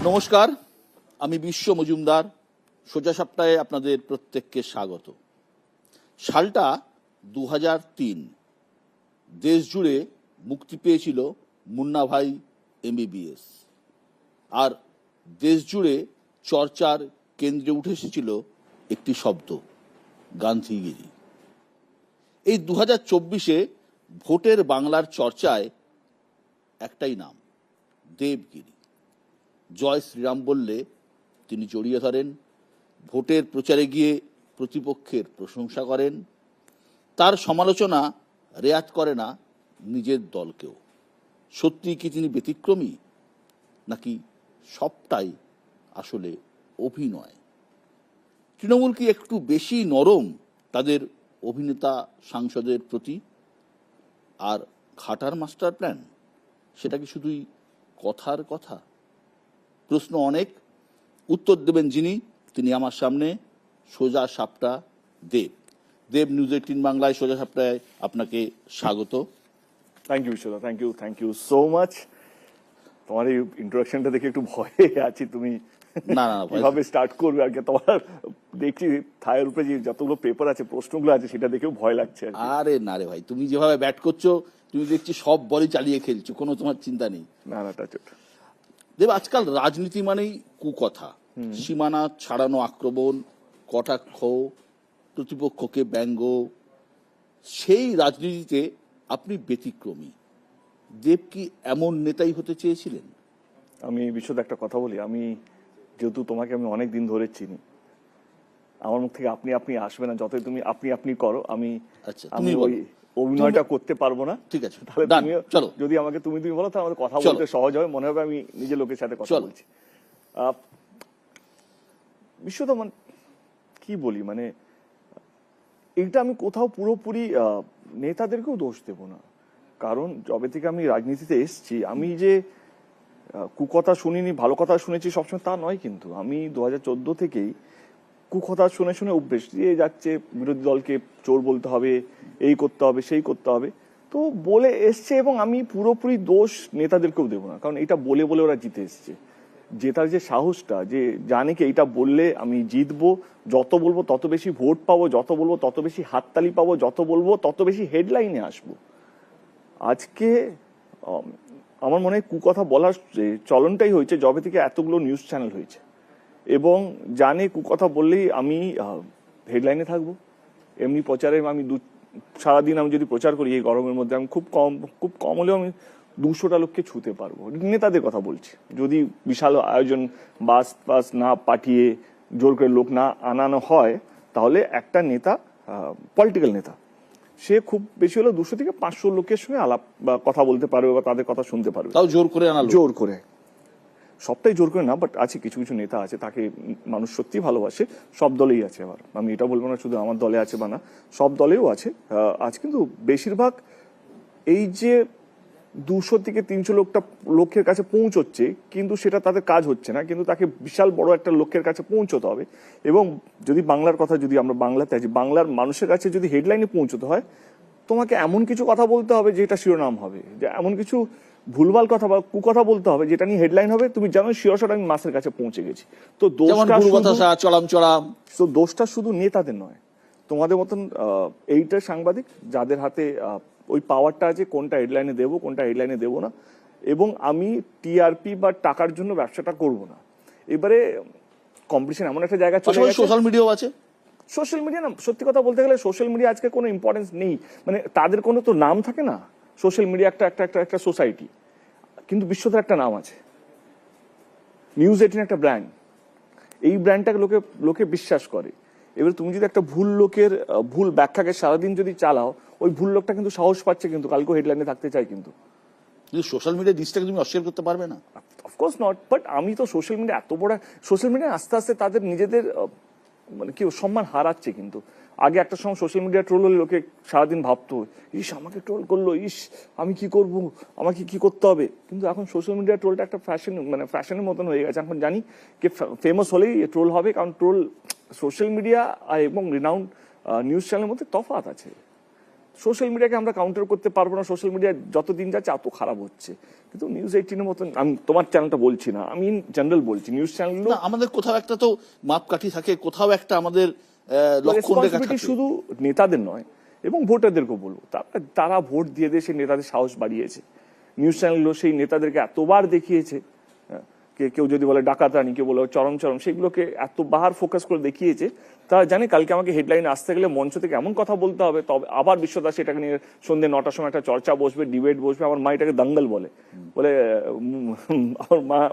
নমস্কার, আমি বিশ্ব মজুমদার। সোজা সাপটায় আপনাদের প্রত্যেককে স্বাগত। সালটা 2003। দেশ জুড়ে মুক্তি পেয়েছিল মুন্না ভাই MBBS, আর দেশ জুড়ে চর্চার কেন্দ্রে উঠে এসেছিল একটি শব্দ, গান্ধীগিরি। এই 2024-এ ভোটের বাংলার চর্চায় একটাই নাম, দেবগিরি। জয় শ্রীরাম বললে তিনি জড়িয়ে ধরেন, ভোটের প্রচারে গিয়ে প্রতিপক্ষের প্রশংসা করেন, তার সমালোচনা রেয়াত করে না নিজের দলকেও। সত্যি কি তিনি ব্যতিক্রমী, নাকি সবটাই আসলে অভিনয়? তৃণমূল কি একটু বেশি নরম তাদের অভিনেতা সাংসদের প্রতি? আর ঘাটার মাস্টার প্ল্যান, সেটা কি শুধুই কথার কথা? প্রশ্ন অনেক, উত্তর দেবেন যিনি, তিনি আমার সামনে। সোজা সাপটা দেব। দেব, নিউজ 18 বাংলায় সোজা সাপটায় আপনাকে স্বাগত। থ্যাংক ইউ বিশ্বদা, থ্যাংক ইউ সো মাচ। তোমার এই ইন্ট্রোডাকশনটা দেখে একটু ভয়ে আছি, তুমি না না, কিভাবে স্টার্ট করবে আর কি। তোমার দেখছি থায়ের উপরে যে যতগুলো পেপার আছে, প্রশ্নগুলো আছে, সেটা দেখেও ভয় লাগছে। আরে না রে ভাই, তুমি যেভাবে ব্যাট করছো, তুমি দেখছি সব বলই চালিয়ে খেলছো, কোনো তোমার চিন্তা নেই। না না, টাচ দেব, আজকাল রাজনীতি মানেই কুকথা, সীমানা ছাড়ানো আক্রমণ, কটাক্ষ, প্রতিপক্ষকে ব্যঙ্গ। সেই রাজনীতিতে আপনি ব্যতিক্রমী। দেব কি এমন নেতাই হতে চেয়েছিলেন? আমি বিশ্বদা একটা কথা বলি, আমি যেহেতু তোমাকে আমি অনেক দিন ধরে চিনি, আমার মুখ থেকে আপনি আপনি আসবে না। যতই তুমি আপনি আপনি করো, আমি ওই অভিনয়টা করতে পারবো না। ঠিক আছে, তাহলে তুমিও চলো, যদি আমাকে তুমি তুমি বলো, তাহলে আমাদের কথা বলতে সহজ হবে, মনে হবে আমি নিজের লোকের সাথে কথা বলছি। বিশ্বদা, মানে কি বলি, মানে এইটা আমি কোথাও পুরোপুরি নেতাদেরকেও দোষ দেব না। কারণ যবে থেকে আমি রাজনীতিতে এসছি, আমি যে কুকথা শুনিনি, ভালো কথা শুনেছি সবসময়, তা নয়। কিন্তু আমি 2014 থেকেই কুকথা শুনে শুনে অভ্যেস, দিয়ে যাচ্ছে বিরোধী দলকে চোর বলতে হবে, এই করতে হবে, সেই করতে হবে, তো বলে এসছে। এবং আমি পুরোপুরি দোষ নেতাদেরকেও দেবো না, কারণ এটা বলে বলে ওরা জিতে এসছে। জেতার যে সাহসটা, যে জানে কি এইটা বললে আমি জিতবো, যত বলবো তত বেশি ভোট পাবো, যত বলবো তত বেশি হাততালি পাবো, যত বলবো তত বেশি হেডলাইনে আসবো। আজকে আমার মনে হয় কুকথা বলার যে চলনটাই হয়েছে যবে থেকে এতগুলো নিউজ চ্যানেল হয়েছে, এবং জানে কুকথা বললেই আমি হেডলাইনে থাকবো। এমনি প্রচারে আমি সারাদিন আমি যদি প্রচার করি এই গরমের মধ্যে, আমি খুব কম হলেও আমি 200টা লোককে ছুতে পারবো। নেতাদের কথা বলছি, যদি বিশাল আয়োজন, বাস না পাঠিয়ে জোর করে লোক না আনানো হয়, তাহলে একটা নেতা, পলিটিক্যাল নেতা, সে খুব বেশি হলে 200 থেকে 500 লোকের সঙ্গে আলাপ বা কথা বলতে পারবে, বা তাদের কথা শুনতে পারবে। তাও জোর করে আনা, জোর করে, সবটাই জোর করে না, বাট আছে কিছু কিছু নেতা আছে, তাকে মানুষ সত্যি ভালোবাসে। সব দলেই আছে, আবার আমি এটা বলবো না শুধু আমার দলে আছে বা না, সব দলেও আছে। আজ কিন্তু বেশিরভাগ এই যে 200 থেকে 300 লোকের কাছে পৌঁছচ্ছে, কিন্তু সেটা তাদের কাজ হচ্ছে না, কিন্তু তাকে বিশাল বড় একটা লোকের কাছে পৌঁছতে হবে। এবং যদি বাংলার কথা, যদি আমরা বাংলাতে আছি, বাংলার মানুষের কাছে যদি হেডলাইনে পৌঁছতে হয়, তোমাকে এমন কিছু কথা বলতে হবে যেটা শিরোনাম হবে, যে এমন কিছু ভুলভাল কথা বা কুকথা বলতে হবে যেটা নিয়ে হেডলাইন হবে, তুমি জানো শিরোশট আমি মাসের কাছে পৌঁছে গেছি। তো দোষটা শুধু নেতাদের নয়, তোমাদের মতন এইটার সাংবাদিক যাদের হাতে ওই পাওয়ারটা আছে, কোনটা হেডলাইনে দেবো, কোনটা হেডলাইনে দেবো না। এবং আমি টিআরপি বা টাকার জন্য ব্যবসাটা করব না। এবারে কম্পিটিশন এমন একটা জায়গা চলে গেছে, সোশ্যাল মিডিয়াও আছে। সোশ্যাল মিডিয়া না, সত্যি কথা বলতে গেলে সোশ্যাল মিডিয়া আজকে কোনো ইম্পর্টেন্স নেই, মানে তাদের কোনো তো নাম থাকে না। সোশ্যাল মিডিয়া একটা সোসাইটি, কিন্তু বিশ্বদের একটা নাম আছে। নিউজ 18 একটা ব্র্যান্ড, এই ব্র্যান্ডটাকে লোকে বিশ্বাস করে। এবার তুমি যদি একটা ভুল ব্যাখ্যাকে সারাদিন যদি চালাও, ওই ভুল লোকটা কিন্তু সাহস পাচ্ছে, কিন্তু কালকে হেডলাইনে থাকতে চাই। কিন্তু সোশ্যাল মিডিয়া ডিসটাকে তুমি অস্বীকার করতে পারবে না। অফকোর্স নট, বাট আমি তো সোশ্যাল মিডিয়া এত বড়, সোশ্যাল মিডিয়া আস্তে আস্তে তাদের নিজেদের মানে কি সম্মান হারাচ্ছে। কিন্তু আগে একটা সময় সোশ্যাল মিডিয়া ট্রোল হলে লোকে সারাদিন ভাবতো, ইস আমাকে ট্রোল করলো, ইস আমি কি করব, আমাকে কি করতে হবে। কিন্তু এখন সোশ্যাল মিডিয়া ট্রোলটা একটা ফ্যাশনের মতন হয়ে গেছে। এখন জানি কে ফেমাস হলেই ট্রোল হবে, কারণ ট্রোল সোশ্যাল মিডিয়া এবং রিনাউন্ড নিউজ চ্যানেলের মধ্যে তফাৎ আছে। সোশ্যাল মিডিয়াকে আমরা কাউন্টার করতে পারবো না, সোশ্যাল মিডিয়া যত দিন যাচ্ছে এত খারাপ হচ্ছে। কিন্তু নিউজ 18-এর মতন, আমি তোমার চ্যানেলটা বলছি না, আমি জেনারেল বলছি, নিউজ চ্যানেল না, আমাদের কোথাও একটা তো মাপকাঠি থাকে, কোথাও একটা আমাদের লক্ষণ রেখা থাকে। শুধু নেতাদের নয় এবং ভোটারদেরকেও বলবো, তারা ভোট দিয়ে দিয়ে সেই নেতাদের সাহস বাড়িয়েছে। নিউজ চ্যানেলগুলো সেই নেতাদেরকে এতবার দেখিয়েছে, কেউ যদি বলে ডাকাতানি, কেউ বলে চরম চরম, সেগুলোকে এতবার ফোকাস করে দেখিয়েছে। তারা জানে কালকে আমাকে হেডলাইনে আসতে গেলে মঞ্চ থেকে এমন কথা বলতে হবে, তবে আবার বিশ্বদাস সেটাকে নিয়ে সন্ধ্যে 9টার সময় একটা চর্চা বসবে, ডিবেট বসবে। আমার মা এটাকে দাঙ্গল বলে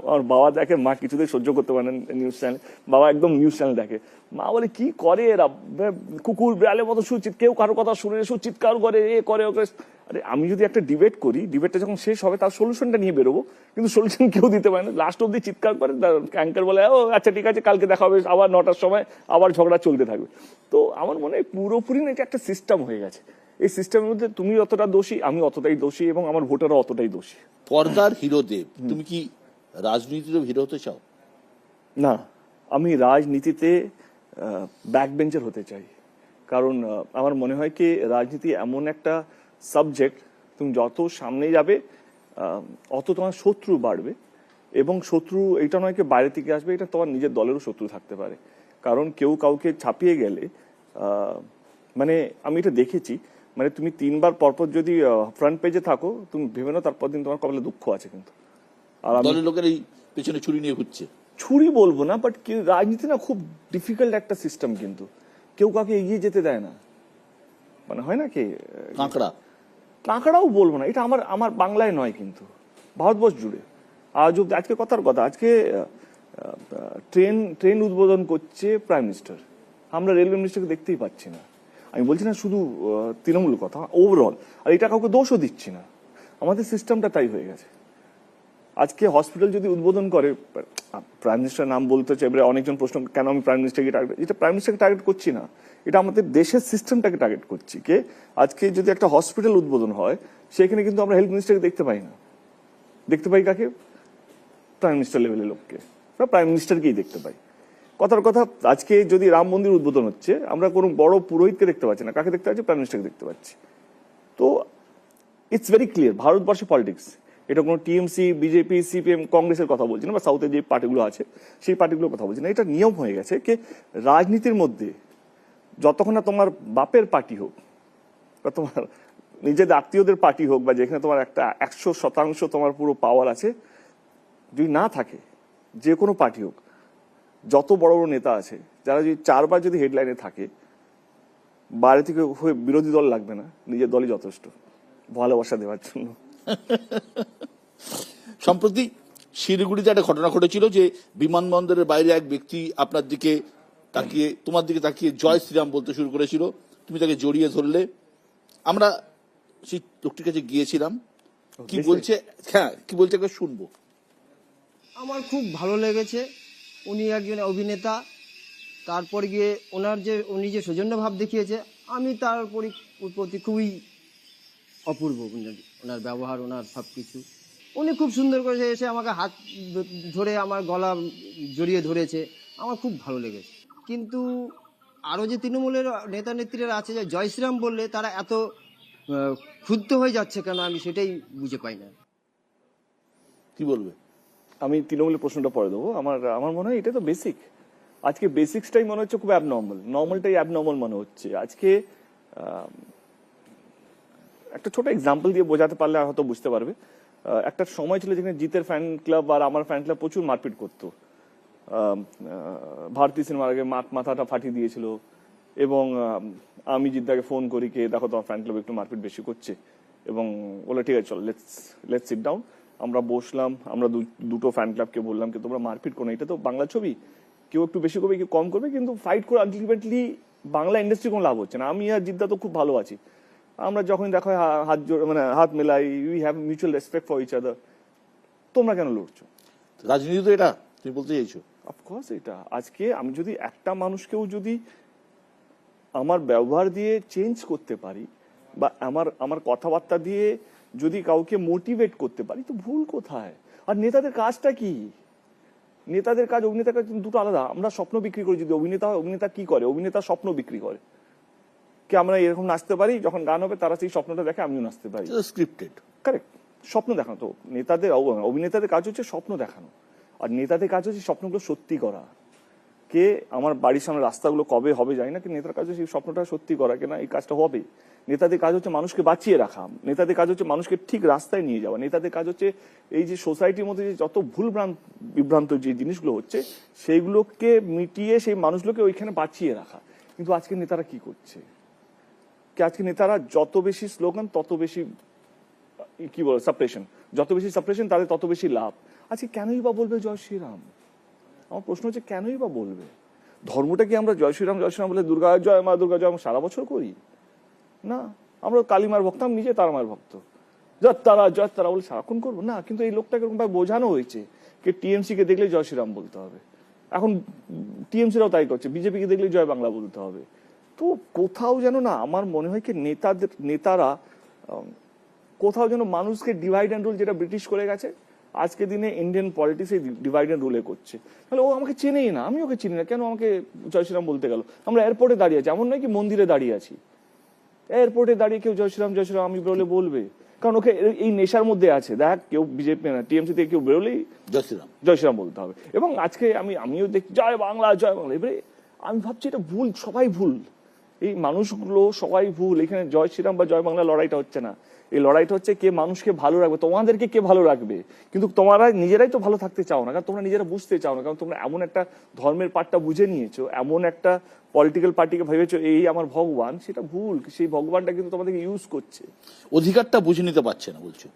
আমার বাবা দেখে, মা কিছুতেই সহ্য করতে পারে না নিউজ চ্যানেল, বাবা একদম নিউজ চ্যানেল দেখে। মা বলে কি করে এরা, কুকুর বিড়ালের মতো কেউ কারো কথা শুনে চিৎকার করে, এ করে ওকে। আরে আমি যদি একটা ডিবেট করি, ডিবেটটা যখন শেষ হবে তার সলিউশনটা নিয়ে বেরোবো, কিন্তু সলিউশন কেউ দিতে পারে না, লাস্ট অব্দি চিৎকার করে। অ্যাঙ্কার বলে ও আচ্ছা ঠিক আছে, কালকে দেখা হবে আবার 9টার সময়, আবার ঝগড়া চলতে থাকবে। তো আমার মনে হয় পুরোপুরি না এটা একটা সিস্টেম হয়ে গেছে। এই সিস্টেমের মধ্যে তুমি যতটা দোষী, আমি অতটাই দোষী, এবং আমার ভোটাররা অতটাই দোষী। পর্দার হিরো দেব, তুমি কি রাজনীতিরও হিরো হতে চাও? না, আমি রাজনীতিতে ব্যাক বেঞ্চার হতে চাই। কারণ আমার মনে হয় কি, রাজনীতি এমন একটা সাবজেক্ট, তুমি যত সামনে যাবে অত তোমার শত্রু বাড়বে। এবং শত্রু এটা নয় কি বাইরে থেকে আসবে, এটা তোমার নিজের দলেরও শত্রু থাকতে পারে। কারণ কেউ কাউকে ছাপিয়ে গেলে, মানে আমি এটা দেখেছি, মানে তুমি 3বার পরপর যদি ফ্রন্ট পেজে থাকো, তুমি ভেবে নাও তারপর দিন তোমার কপালে দুঃখ আছে। কিন্তু আর দলের লোকের এই পেছনে ছুরি নিয়ে ঘুরছে। ছুরি বলবো না, বাট রাজনীতি না খুব ডিফিকাল্ট একটা সিস্টেম, কিন্তু কেউ কাউকে এগিয়ে যেতে দেয় না। মানে হয় না কি কাঁকড়াও বলবো না, এটা আমার বাংলায় নয়, কিন্তু ভারতবর্ষ জুড়ে আজ অব্দি। আজকে কথার কথা, আজকে ট্রেন উদ্বোধন করছে প্রাইম মিনিস্টার, আমরা রেলওয়ে মিনিস্টারকে দেখতেই পাচ্ছি না। আমি বলছি না শুধু তৃণমূল কথা, ওভারঅল। আর এটা কাউকে দোষও দিচ্ছি না, আমাদের সিস্টেমটা তাই হয়ে গেছে। আজকে হসপিটাল যদি উদ্বোধন করে, প্রাইম মিনিস্টার নাম বলতে চাই, অনেকজন প্রশ্ন কেন আমি প্রাইম মিনিস্টারকে টার্গেট, এটা প্রাইম মিনিস্টারকে টার্গেট করছি না, এটা আমাদের দেশের সিস্টেমটাকে টার্গেট করছি। কে আজকে যদি একটা হসপিটাল উদ্বোধন হয়, সেখানে কিন্তু আমরা হেলথ মিনিস্টারকে দেখতে পাই না, দেখতে পাই কাকে? প্রাইম মিনিস্টার লেভেলের লোককে, প্রাইম মিনিস্টারকেই দেখতে পাই। কথার কথা, আজকে যদি রাম মন্দির উদ্বোধন হচ্ছে, আমরা কোনো বড় পুরোহিতকে দেখতে পাচ্ছি না, কাকে দেখতে পাচ্ছি? প্রাইম মিনিস্টারকে দেখতে পাচ্ছি। তো ইটস ভেরি ক্লিয়ার, ভারতবর্ষে পলিটিক্স, এটা কোনো টিএমসি, বিজেপি, সিপিএম, কংগ্রেসের কথা বলছি না, বা সাউথে যে পার্টিগুলো আছে সেই পার্টিগুলোর কথা বলছি না। এটা নিয়ম হয়ে গেছে কি রাজনীতির মধ্যে, যতক্ষণ না তোমার বাপের পার্টি হোক বা তোমার নিজেদের আত্মীয়দের পার্টি হোক, বা যেখানে তোমার একটা 100% তোমার পুরো পাওয়ার আছে, যদি না থাকে, যে কোনো পার্টি হোক, যত বড় বড় নেতা আছে, যারা যদি 4বার যদি হেডলাইনে থাকে, বাইরে থেকে হয়ে বিরোধী দল লাগবে না, নিজের দলই যথেষ্ট ভালোবাসা দেওয়ার জন্য। সম্প্রতি শিলিগুড়িতে একটা ঘটনা ঘটেছিল যে বিমানবন্দরের বাইরে এক ব্যক্তি আপনার দিকে তাকিয়ে, তোমার দিকে তাকিয়ে জয় শ্রীরাম বলতে শুরু করেছিল, তুমি তাকে জড়িয়ে ধরলে। আমরা সেই লোকটির কাছে গিয়েছিলাম, কি বলছে, হ্যাঁ কি বলছে একবার শুনবো। আমার খুব ভালো লেগেছে, উনি একজন অভিনেতা। তারপর গিয়ে উনি যে সৌজন্য ভাব দেখিয়েছে, আমি তার প্রতি খুবই অপূর্ব। ওনার ব্যবহার, ওনার সব কিছু, উনি খুব সুন্দর করে এসে আমাকে হাত ধরে আমার গলা জড়িয়ে ধরেছে, আমার খুব ভালো লেগেছে। কিন্তু আরও যে তৃণমূলের নেতা নেত্রীরা আছে, যে জয় শ্রীরাম বললে তারা এত ক্ষুব্ধ হয়ে যাচ্ছে কেন, আমি সেটাই বুঝে পাই না। কি বলবে? আমি তৃণমূলের প্রশ্নটা পরে দেবো। আমার মনে হয় এটা তো বেসিক, আজকে বেসিক্সটাই মনে হচ্ছে খুব অ্যাবনর্মাল, নর্মালটাই অ্যাবনর্মাল মনে হচ্ছে। আজকে একটা ছোট এক্সাম্পল দিয়ে বোঝাতে পারলে হয়তো বুঝতে পারবে। একটা সময় ছিল যেখানে জিতের ফ্যান ক্লাব আর আমার ফ্যান ক্লাব প্রচুর মারপিট করতো। ভারতী সিনেমার আগে মাথাটা ফাটিয়ে দিয়েছিল, এবং আমি জিদ্দাকে ফোন করি, কে দেখো তোমার ফ্যান ক্লাব একটু মারপিট বেশি করছে, এবং বলে ঠিক আছে চল লেটস সিট ডাউন। আমরা বসলাম, আমরা দুটো ফ্যান ক্লাবকে বললাম কি তোমরা মারপিট করো, এটা তো বাংলা ছবি, কেউ একটু বেশি করবে, কেউ কম করবে, কিন্তু ফাইট করে আলটিমেটলি বাংলা ইন্ডাস্ট্রি কোনো লাভ হচ্ছে না। আমি আর জিদ্দা তো খুব ভালো আছি, আমরা যখন দেখো হাত মেলাই, we have mutual respect for each other. তোমরা কেন লড়ছো? রাজনীতি তো এটা তুমি বলতে চাইছো? অফকোর্স এটা। আজকে আমি যদি একটা মানুষকেও যদি আমার ব্যবহার দিয়ে চেঞ্জ করতে পারি, বা আমার কথাবার্তা দিয়ে যদি কাউকে মোটিভেট করতে পারি, তো ভুল কোথায়? আর নেতাদের কাজটা কি? নেতাদের কাজ, অভিনেতার কাজ দুটো আলাদা। আমরা স্বপ্ন বিক্রি করি, যদি অভিনেতা হয়, অভিনেতা কি করে? অভিনেতা স্বপ্ন বিক্রি করে। কি আমরা এরকম নাচতে পারি, যখন গান হবে তারা সেই স্বপ্নটা দেখে আমিও নাচতে পারি। স্ক্রিপ্টেড। কারেক্ট, স্বপ্ন দেখানো। তো নেতাদের অভিনেতাদের কাজ হচ্ছে স্বপ্ন দেখানো, আর নেতাদের কাজ হচ্ছে স্বপ্নগুলো সত্যি করা। কে আমার বাড়ির সামনে রাস্তাগুলো কবে হবে জানি না, কিন্তু নেতার কাজ হচ্ছে সেই স্বপ্নটা সত্যি করা, কেনা এই কাজটা হবে। নেতাদের কাজ হচ্ছে মানুষকে বাঁচিয়ে রাখা, নেতাদের কাজ হচ্ছে মানুষকে ঠিক রাস্তায় নিয়ে যাওয়া, নেতাদের কাজ হচ্ছে এই যে সোসাইটির মধ্যে যে যত ভুল বিভ্রান্ত যে জিনিসগুলো হচ্ছে সেইগুলোকে মিটিয়ে সেই মানুষগুলোকে ওইখানে বাঁচিয়ে রাখা। কিন্তু আজকে নেতারা কি করছে? আজকে নেতারা যত বেশি স্লোগান তত বেশি কি বলে সাপ্রেশন, যত বেশি সাপ্রেশন তাদের তত বেশি লাভ। আজকে কেনই বা বলবে জয় শ্রীরাম? আমার প্রশ্ন হচ্ছে কেনই বা বলবে? ধর্মটা কি আমরা জয় শ্রীরাম বলে দুর্গা জয় মা দুর্গা জয় সারা বছর করি না? আমরা কালীমার ভক্ত, আমি নিজে তার মায়ের ভক্ত, জয় তারা বলে সারাক্ষণ করবো না। কিন্তু এই লোকটাকে এরকম ভাবে বোঝানো হয়েছে যে টিএমসি কে দেখলে জয় শ্রীরাম বলতে হবে, এখন টিএমসিরাও তাই করছে, বিজেপি কে দেখলে জয় বাংলা বলতে হবে। তো কোথাও যেন না আমার মনে হয় কি নেতারা কোথাও যেন মানুষকে ডিভাইড অ্যান্ড রুল, যেটা ব্রিটিশ করে গেছে, আজকে দিনে ইন্ডিয়ান পলিটিক্স এই ডিভাইড অ্যান্ড রুলে করছে। তাহলে ও আমাকে চেনেই না, আমি ওকে চিনি না, কেন আমাকে জয় শ্রীরাম বলতে গেল? আমরা এয়ারপোর্টে দাঁড়িয়ে আছি, এমন নয় কি মন্দিরে দাঁড়িয়ে আছি, এয়ারপোর্টে দাঁড়িয়ে কেউ জয় শ্রীরাম আমি বলে বলবে, কারণ ওকে এই নেশার মধ্যে আছে। দেখ কেউ বিজেপি না টিএমসি থেকে কেউ বেরোলেই জয় শ্রীরাম বলতে হবে। এবং আজকে আমিও দেখি জয় বাংলা জয় বাংলা, এবারে আমি ভাবছি এটা ভুল, সবাই ভুল, এই মানুষগুলো সবাই ভুল। এখানে জয় শ্রীরাম বা জয় বাংলা লড়াইটা হচ্ছে না, এই লড়াইটা হচ্ছে কে মানুষকে ভালো রাখবে, তোমাদেরকে কে ভালো রাখবে। কিন্তু তোমরা নিজেরাই তো ভালো থাকতে চাও না, কারণ তোমরা নিজেরা বুঝতে চাও না, কারণ তোমরা এমন একটা ধর্মের পার্টটা বুঝে নিয়েছো, এমন একটা পলিটিক্যাল পার্টিকে ভেবেছো এই আমার ভগবান, সেটা ভুল। সেই ভগবানটা কিন্তু তোমাদেরকে ইউজ করছে, অধিকারটা বুঝে নিতে পারছে না বলছো।